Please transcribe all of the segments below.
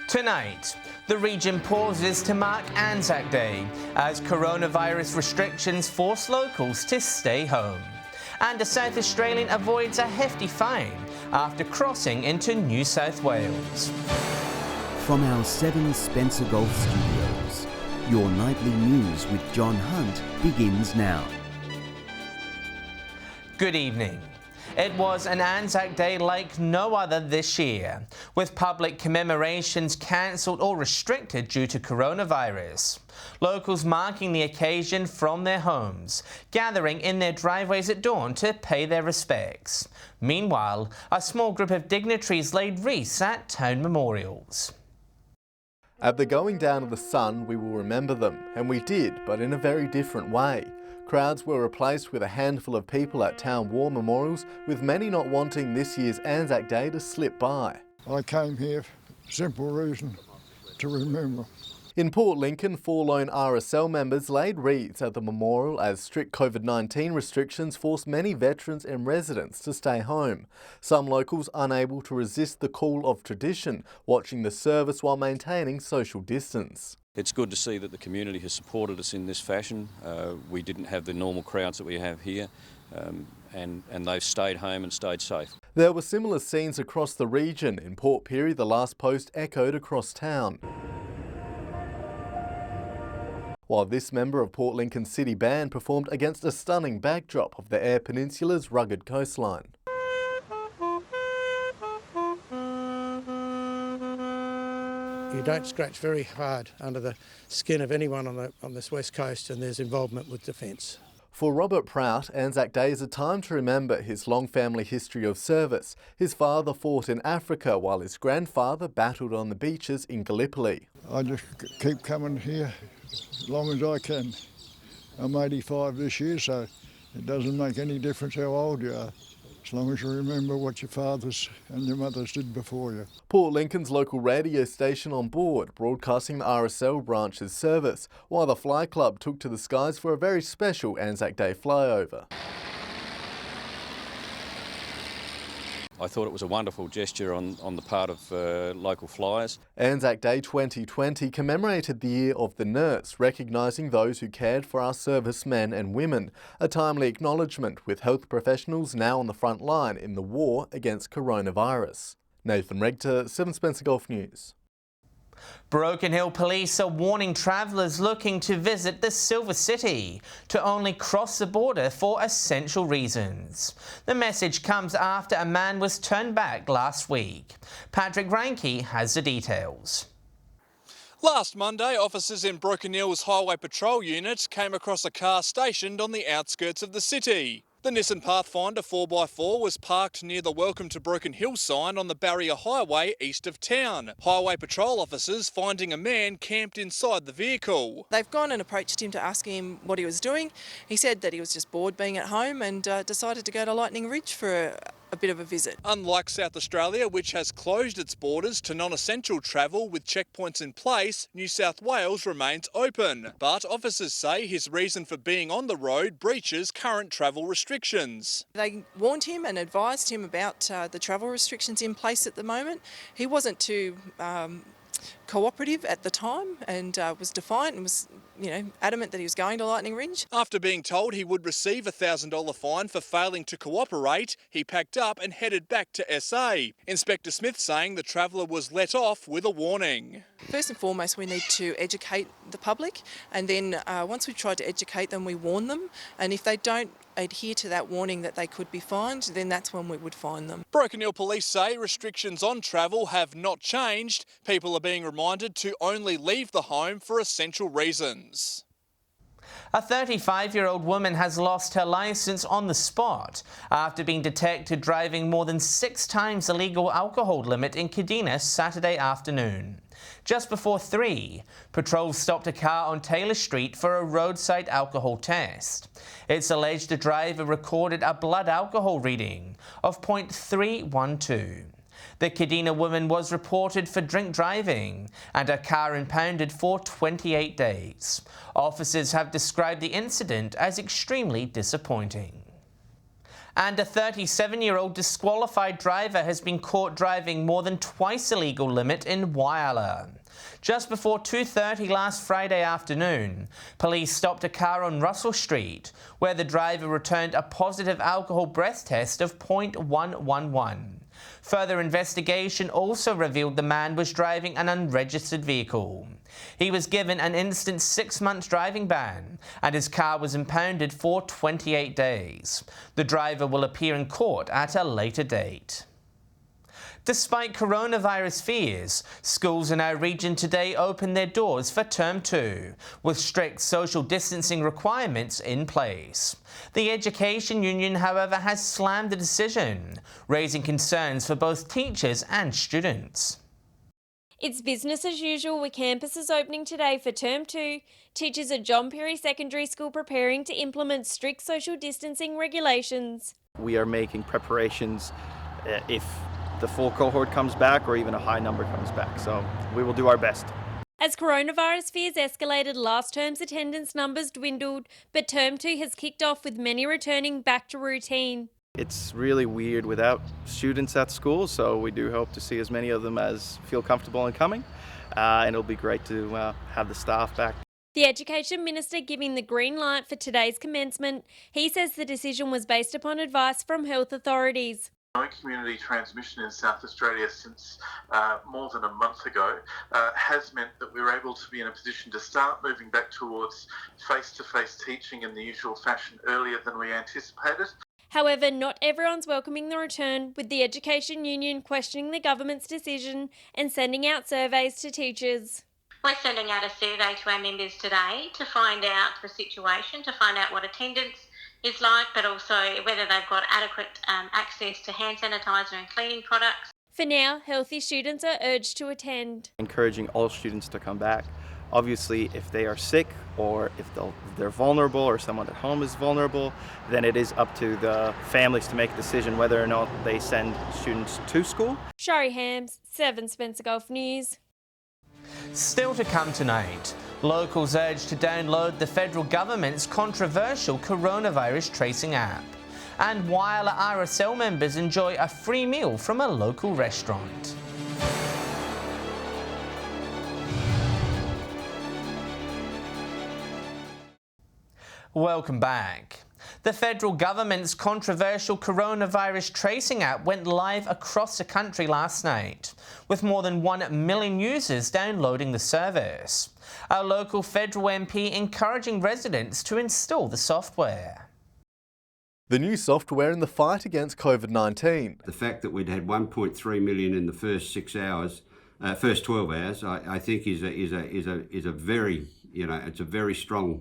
Tonight, the region pauses to mark Anzac Day as coronavirus restrictions force locals to stay home. And a South Australian avoids a hefty fine after crossing into New South Wales. From our 7 Spencer Golf Studios, your nightly news with John Hunt begins now. Good evening. It was an Anzac Day like no other this year, with public commemorations cancelled or restricted due to coronavirus. Locals marking the occasion from their homes, gathering in their driveways at dawn to pay their respects. Meanwhile, a small group of dignitaries laid wreaths at town memorials. At the going down of the sun, we will remember them, and we did, but in a very different way. Crowds were replaced with a handful of people at town war memorials, with many not wanting this year's Anzac Day to slip by. I came here for simple reason to remember. In Port Lincoln, 4 lone RSL members laid wreaths at the memorial as strict COVID-19 restrictions forced many veterans and residents to stay home. Some locals unable to resist the call of tradition, watching the service while maintaining social distance. It's good to see that the community has supported us in this fashion. We didn't have the normal crowds that we have here, and they've stayed home and stayed safe. There were similar scenes across the region. In Port Pirie, the last post echoed across town, while this member of Port Lincoln City Band performed against a stunning backdrop of the Eyre Peninsula's rugged coastline. You don't scratch very hard under the skin of anyone on this west coast, and there's involvement with defence. For Robert PROUT, Anzac Day is a time to remember his long family history of service. His father fought in Africa while his grandfather battled on the beaches in Gallipoli. I just keep coming here as long as I can. I'm 85 this year, so it doesn't make any difference how old you are, as long as you remember what your fathers and your mothers did before you. Port Lincoln's local radio station on board, broadcasting the RSL branch's service, while the Fly Club took to the skies for a very special Anzac Day flyover. I thought it was a wonderful gesture on the part of local flyers. Anzac Day 2020 commemorated the Year of the Nurse, recognising those who cared for our servicemen and women, a timely acknowledgement with health professionals now on the front line in the war against coronavirus. Nathan REGTER, 7 Spencer Golf News. Broken Hill Police are warning travellers looking to visit the Silver City to only cross the border for essential reasons. The message comes after a man was turned back last week. Patrick REINCKE has the details. Last Monday, officers in Broken Hill's Highway Patrol Unit came across a car stationed on the outskirts of the city. The Nissan Pathfinder 4x4 was parked near the Welcome to Broken Hill sign on the Barrier Highway east of town. Highway Patrol officers finding a man camped inside the vehicle. They've gone and approached him to ask him what he was doing. He said that he was just bored being at home and decided to go to Lightning Ridge for a bit of a visit. Unlike South Australia, which has closed its borders to non-essential travel with checkpoints in place, New South Wales remains open. But officers say his reason for being on the road breaches current travel restrictions. They warned him and advised him about the travel restrictions in place at the moment. He wasn't too cooperative at the time and was defiant and was adamant that he was going to Lightning Ridge. After being told he would receive a $1,000 fine for failing to cooperate, he packed up and headed back to SA. Inspector Smith saying the traveller was let off with a warning. First and foremost, we need to educate the public, and then once we've tried to educate them, we warn them, and if they don't adhere to that warning that they could be fined, then that's when we would fine them. Broken Hill Police say restrictions on travel have not changed. People are being reminded to only leave the home for essential reasons. A 35-year-old woman has lost her licence on the spot after being detected driving more than 6 times the legal alcohol limit in Kadina Saturday afternoon. Just before 3, patrols stopped a car on Taylor Street for a roadside alcohol test. It's alleged the driver recorded a blood alcohol reading of 0.312. The Kadina woman was reported for drink driving and her car impounded for 28 days. Officers have described the incident as extremely disappointing. And a 37-year-old disqualified driver has been caught driving more than twice the legal limit in Whyala. Just before 2:30 last Friday afternoon, police stopped a car on Russell Street, where the driver returned a positive alcohol breath test of .111. Further investigation also revealed the man was driving an unregistered vehicle. He was given an instant 6-month driving ban, and his car was impounded for 28 days. The driver will appear in court at a later date. Despite coronavirus fears, schools in our region today opened their doors for Term 2, with strict social distancing requirements in place. The Education Union, however, has slammed the decision, raising concerns for both teachers and students. It's business as usual with campuses opening today for Term 2. Teachers at John Perry Secondary School preparing to implement strict social distancing regulations. We are making preparations if the full cohort comes back or even a high number comes back, so we will do our best. As coronavirus fears escalated, last term's attendance numbers dwindled, but Term 2 has kicked off with many returning back to routine. It's really weird without students at school, so we do hope to see as many of them as feel comfortable in coming, and it'll be great to have the staff back. The Education Minister giving the green light for today's commencement. He says the decision was based upon advice from health authorities. No community transmission in South Australia since more than a month ago has meant that we were able to be in a position to start moving back towards face-to-face teaching in the usual fashion earlier than we anticipated. However, not everyone's welcoming the return, with the Education Union questioning the government's decision and sending out surveys to teachers. We're sending out a survey to our members today to find out the situation, to find out what attendance is like, but also whether they've got adequate access to hand sanitizer and cleaning products. For now, healthy students are urged to attend. Encouraging all students to come back. Obviously, if they are sick or if they're vulnerable or someone at home is vulnerable, then it is up to the families to make a decision whether or not they send students to school. SHARI Hams, 7 Spencer Gulf News. Still to come tonight, locals urged to download the federal government's controversial coronavirus tracing app. And Whyala RSL members enjoy a free meal from a local restaurant. Welcome back. The federal government's controversial coronavirus tracing app went live across the country last night, with more than 1 million users downloading the service. Our local federal MP encouraging residents to install the software. The new software in the fight against COVID-19. The fact that we'd had 1.3 million in the first 12 hours, I think is a very, it's a very strong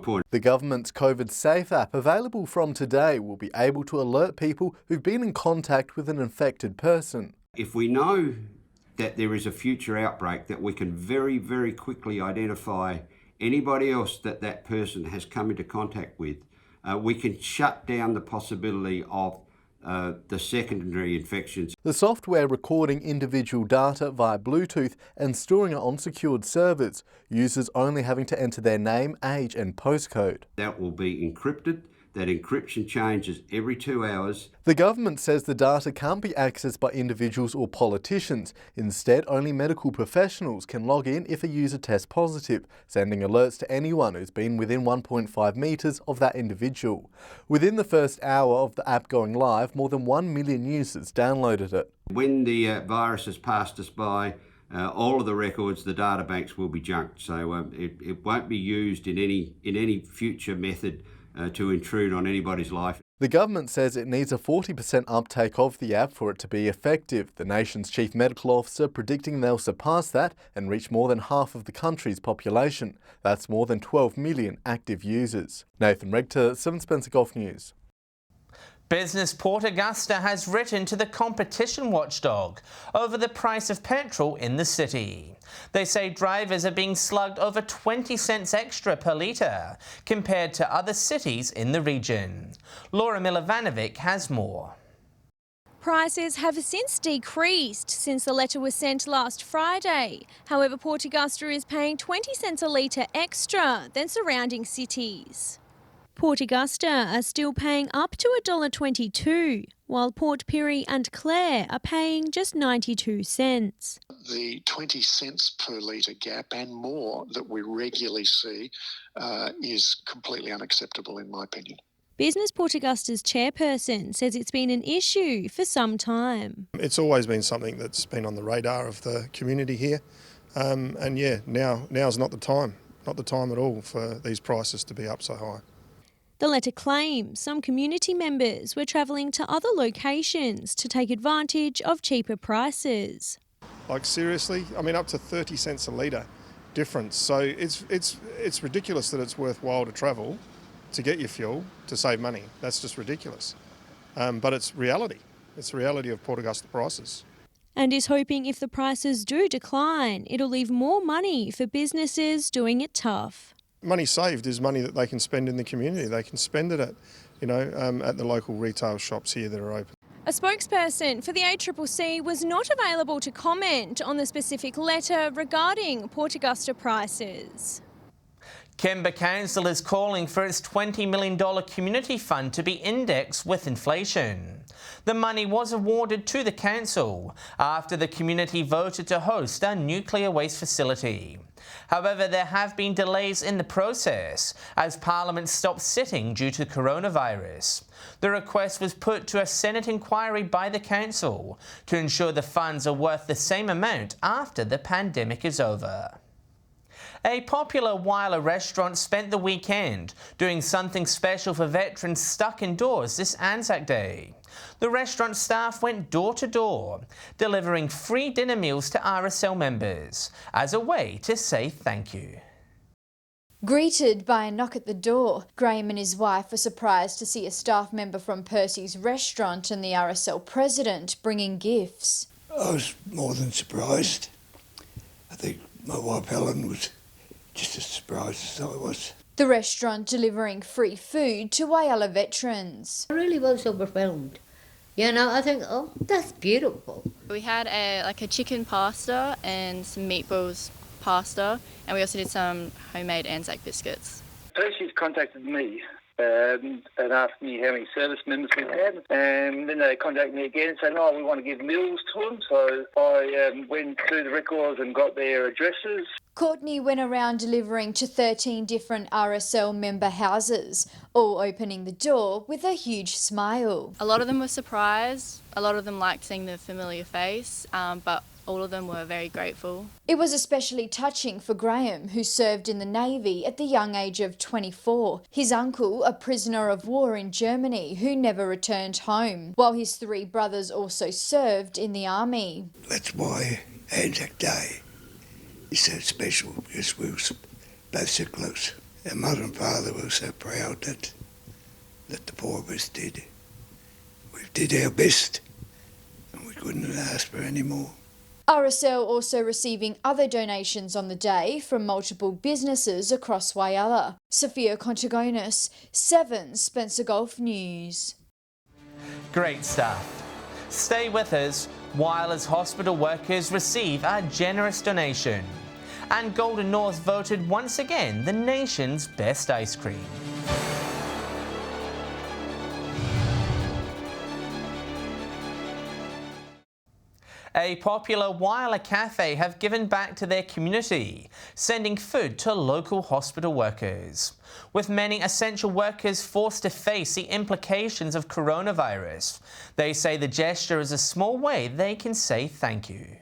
point. The government's COVID Safe app, available from today, will be able to alert people who've been in contact with an infected person. If we know that there is a future outbreak, that we can very, very quickly identify anybody else that person has come into contact with, we can shut down the possibility of the secondary infections. The software recording individual data via Bluetooth and storing it on secured servers, users only having to enter their name, age and postcode. That will be encrypted. That encryption changes every 2 hours. The government says the data can't be accessed by individuals or politicians. Instead, only medical professionals can log in if a user tests positive, sending alerts to anyone who's been within 1.5 metres of that individual. Within the first hour of the app going live, more than 1 million users downloaded it. When the virus has passed us by, all of the records, the data banks will be junked, so it won't be used in any future method to intrude on anybody's life. The government says it needs a 40% uptake of the app for it to be effective. The nation's chief medical officer predicting they'll surpass that and reach more than half of the country's population. That's more than 12 million active users. Nathan REGTER, 7 Spencer Gulf News. Business Port Augusta has written to the competition watchdog over the price of petrol in the city. They say drivers are being slugged over 20 cents extra per litre compared to other cities in the region. Laura Milovanovic has more. Prices have since decreased since the letter was sent last Friday. However, Port Augusta is paying 20 cents a litre extra than surrounding cities. Port Augusta are still paying up to $1.22, while Port Pirie and Clare are paying just 92 cents. The 20 cents per litre gap and more that we regularly see is completely unacceptable in my opinion. Business Port Augusta's chairperson says it's been an issue for some time. It's always been something that's been on the radar of the community here, and yeah, now's not the time at all for these prices to be up so high. The letter claims some community members were travelling to other locations to take advantage of cheaper prices. Like seriously, I mean up to 30 cents a litre difference. So it's ridiculous that it's worthwhile to travel to get your fuel to save money. That's just ridiculous. But it's reality. It's the reality of Port Augusta prices. And is hoping if the prices do decline, it'll leave more money for businesses doing it tough. Money saved is money that they can spend in the community. They can spend it at, at the local retail shops here that are open. A spokesperson for the ACCC was not available to comment on the specific letter regarding Port Augusta prices. Kimber Council is calling for its $20 million community fund to be indexed with inflation. The money was awarded to the council after the community voted to host a nuclear waste facility. However, there have been delays in the process as Parliament stopped sitting due to coronavirus. The request was put to a Senate inquiry by the council to ensure the funds are worth the same amount after the pandemic is over. A popular Whyala restaurant spent the weekend doing something special for veterans stuck indoors this Anzac Day. The restaurant staff went door to door, delivering free dinner meals to RSL members as a way to say thank you. Greeted by a knock at the door, Graham and his wife were surprised to see a staff member from Percy's restaurant and the RSL president bringing gifts. I was more than surprised. I think my wife Helen was just as surprised as I was. The restaurant delivering free food to Whyala veterans. I really was overwhelmed. I think, oh, that's beautiful. We had a chicken pasta and some meatballs pasta, and we also did some homemade Anzac biscuits. Percy's contacted me and asked me how many service members we had, and then they contacted me again and said, "Oh, we want to give meals to them." So I went through the records and got their addresses. Courtney went around delivering to 13 different RSL member houses, all opening the door with a huge smile. A lot of them were surprised, a lot of them liked seeing the familiar face, but all of them were very grateful. It was especially touching for Graham, who served in the Navy at the young age of 24. His uncle, a prisoner of war in Germany, who never returned home, while his 3 brothers also served in the army. That's why Anzac Day is so special, because we were both so close. Our mother and father were so proud that the 4 of us did. We did our best, and we couldn't ask for any more. RSL also receiving other donations on the day from multiple businesses across Whyala. SOPHIA KONTOGONIS, 7 Spencer Gulf News. Great stuff. Stay with us. Whyala's hospital workers receive a generous donation. And Golden North voted once again the nation's best ice cream. A popular Whyala cafe have given back to their community, sending food to local hospital workers. With many essential workers forced to face the implications of coronavirus, they say the gesture is a small way they can say thank you.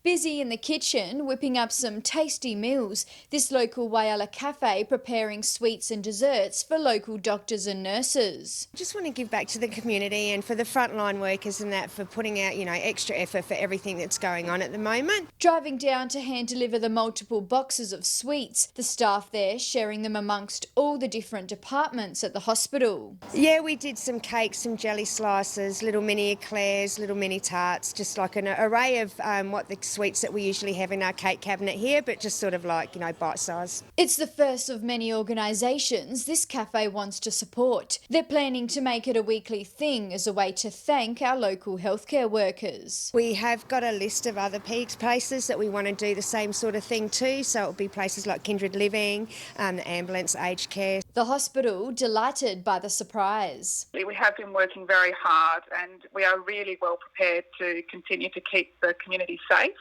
Busy in the kitchen, whipping up some tasty meals, this local Whyala cafe preparing sweets and desserts for local doctors and nurses. I just want to give back to the community and for the frontline workers and that for putting out, extra effort for everything that's going on at the moment. Driving down to hand deliver the multiple boxes of sweets, the staff there sharing them amongst all the different departments at the hospital. Yeah, we did some cakes, some jelly slices, little mini eclairs, little mini tarts, just like an array of what the sweets that we usually have in our cake cabinet here, but just sort of like, bite size. It's the first of many organisations this cafe wants to support. They're planning to make it a weekly thing as a way to thank our local healthcare workers. We have got a list of other places that we want to do the same sort of thing too, so it'll be places like Kindred Living, the ambulance, aged care. The hospital delighted by the surprise. We have been working very hard and we are really well prepared to continue to keep the community safe,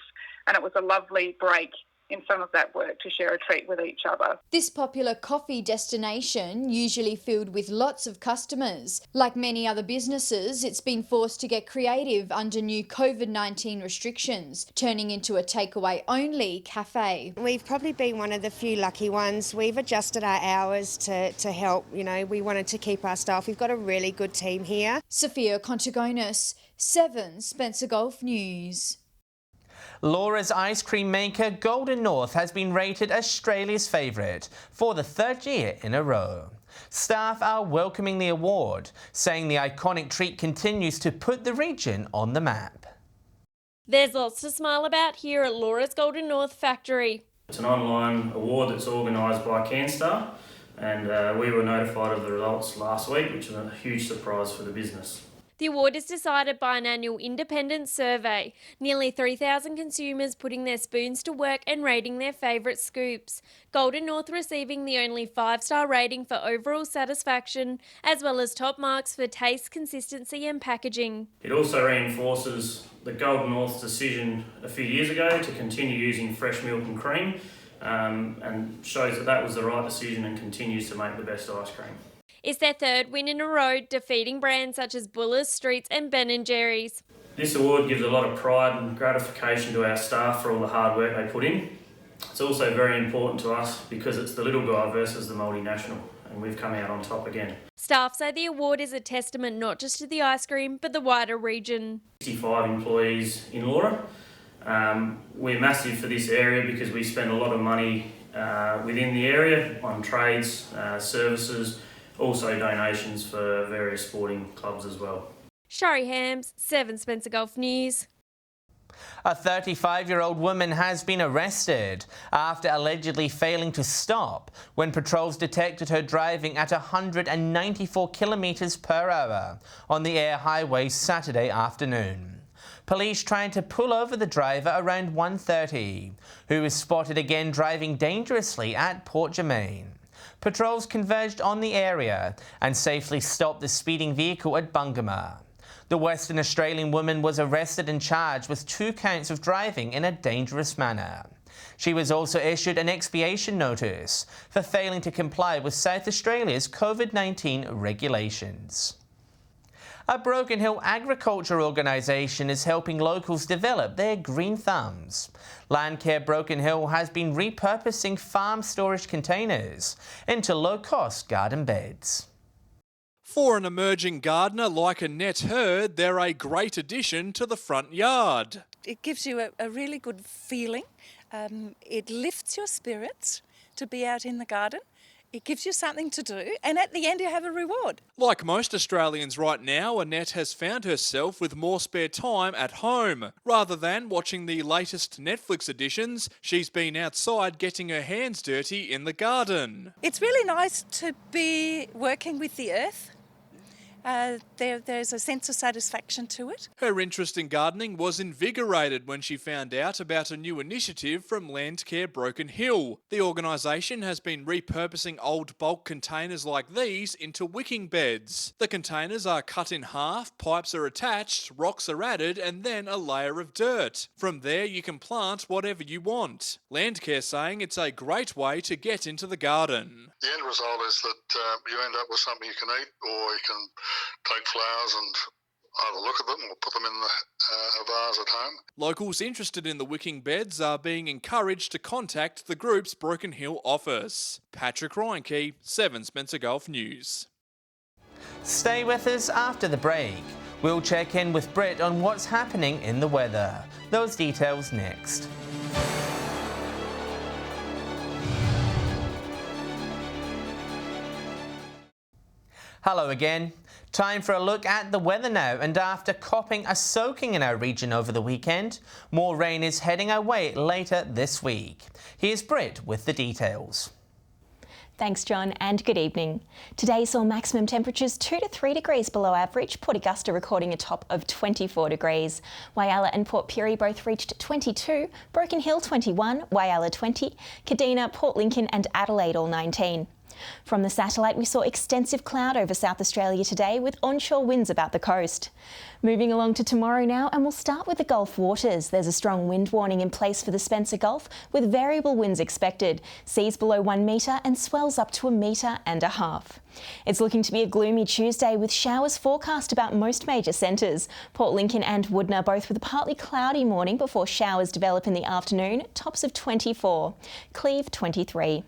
and it was a lovely break in some of that work to share a treat with each other. This popular coffee destination, usually filled with lots of customers. Like many other businesses, it's been forced to get creative under new COVID-19 restrictions, turning into a takeaway-only cafe. We've probably been one of the few lucky ones. We've adjusted our hours to help. We wanted to keep our staff. We've got a really good team here. SOPHIA KONTOGONIS, 7 Spencer Gulf News. Laura's ice cream maker Golden North has been rated Australia's favourite for the 3rd year in a row. Staff are welcoming the award, saying the iconic treat continues to put the region on the map. There's lots to smile about here at Laura's Golden North factory. It's an online award that's organised by CanStar, and we were notified of the results last week, which was a huge surprise for the business. The award is decided by an annual independent survey. Nearly 3,000 consumers putting their spoons to work and rating their favourite scoops. Golden North receiving the only 5-star rating for overall satisfaction, as well as top marks for taste, consistency and packaging. It also reinforces the Golden North's decision a few years ago to continue using fresh milk and cream, and shows that that was the right decision and continues to make the best ice cream. It's their 3rd win in a row, defeating brands such as WILLIS, Streets and Ben & Jerry's. This award gives a lot of pride and gratification to our staff for all the hard work they put in. It's also very important to us because it's the little guy versus the multinational, and we've come out on top again. Staff say the award is a testament not just to the ice cream, but the wider region. 65 employees in Laura. We're massive for this area because we spend a lot of money within the area on trades, services, also donations for various sporting clubs as well. SHARI Hams, 7 Spencer Gulf News. A 35-year-old woman has been arrested after allegedly failing to stop when patrols detected her driving at 194 kilometres per hour on the Air Highway Saturday afternoon. Police trying to pull over the driver around 1:30, who was spotted again driving dangerously at Port Germain. Patrols converged on the area and safely stopped the speeding vehicle at Bungamore. The Western Australian woman was arrested and charged with 2 counts of driving in a dangerous manner. She was also issued an expiation notice for failing to comply with South Australia's COVID-19 regulations. A Broken Hill agriculture organisation is helping locals develop their green thumbs. Landcare Broken Hill has been repurposing farm storage containers into low-cost garden beds. For an emerging gardener like Annette Hurd, they're a great addition to the front yard. It gives you a really good feeling. It lifts your spirits to be out in the garden. It gives you something to do, and at the end you have a reward. Like most Australians right now, Annette has found herself with more spare time at home. Rather than watching the latest Netflix editions, she's been outside getting her hands dirty in the garden. It's really nice to be working with the earth. There's a sense of satisfaction to it. Her interest in gardening was invigorated when she found out about a new initiative from Landcare Broken Hill. The organisation has been repurposing old bulk containers like these into wicking beds. The containers are cut in half, pipes are attached, rocks are added and then a layer of dirt. From there you can plant whatever you want. Landcare saying it's a great way to get into the garden. The end result is that you end up with something you can eat, or you can take flowers and either look at them or put them in a vase at home. Locals interested in the wicking beds are being encouraged to contact the group's Broken Hill office. Patrick REINCKE, 7 Spencer Gulf News. Stay with us after the break. We'll check in with Britt on what's happening in the weather. Those details next. Hello again. Time for a look at the weather now, and after copping a soaking in our region over the weekend, more rain is heading our way later this week. Here's Britt with the details. Thanks, John, and good evening. Today saw maximum temperatures 2 to 3 degrees below average, Port Augusta recording a top of 24 degrees. Whyala and Port Pirie both reached 22, Broken Hill 21, Whyala 20, Kadina, Port Lincoln and Adelaide all 19. From the satellite, we saw extensive cloud over South Australia today with onshore winds about the coast. Moving along to tomorrow now, and we'll start with the Gulf waters. There's a strong wind warning in place for the Spencer Gulf with variable winds expected. Seas below 1 metre and swells up to 1.5 metres. It's looking to be a gloomy Tuesday with showers forecast about most major centres. Port Lincoln and Woodner both with a partly cloudy morning before showers develop in the afternoon, tops of 24. Cleve 23.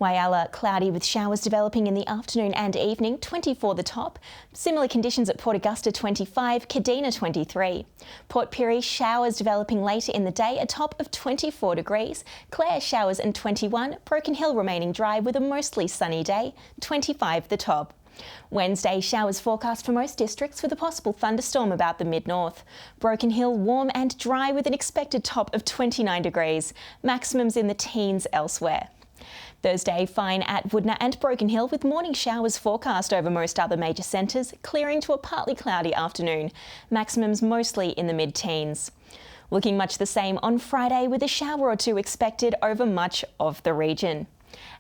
Whyala cloudy with showers developing in the afternoon and evening, 24 the top. Similar conditions at Port Augusta 25, Kadina 23. Port Pirie showers developing later in the day, a top of 24 degrees. Clare showers and 21, Broken Hill remaining dry with a mostly sunny day, 25 the top. Wednesday, showers forecast for most districts with a possible thunderstorm about the mid-north. Broken Hill warm and dry with an expected top of 29 degrees. Maximums in the teens elsewhere. Thursday, fine at Woodner and Broken Hill with morning showers forecast over most other major centres, clearing to a partly cloudy afternoon. Maximums mostly in the mid-teens. Looking much the same on Friday with a shower or two expected over much of the region.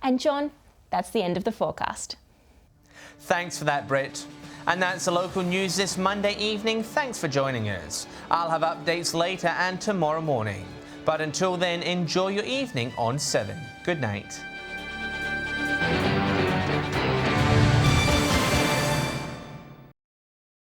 And John, that's the end of the forecast. Thanks for that, Britt. And that's the local news this Monday evening. Thanks for joining us. I'll have updates later and tomorrow morning. But until then, enjoy your evening on 7. Good night.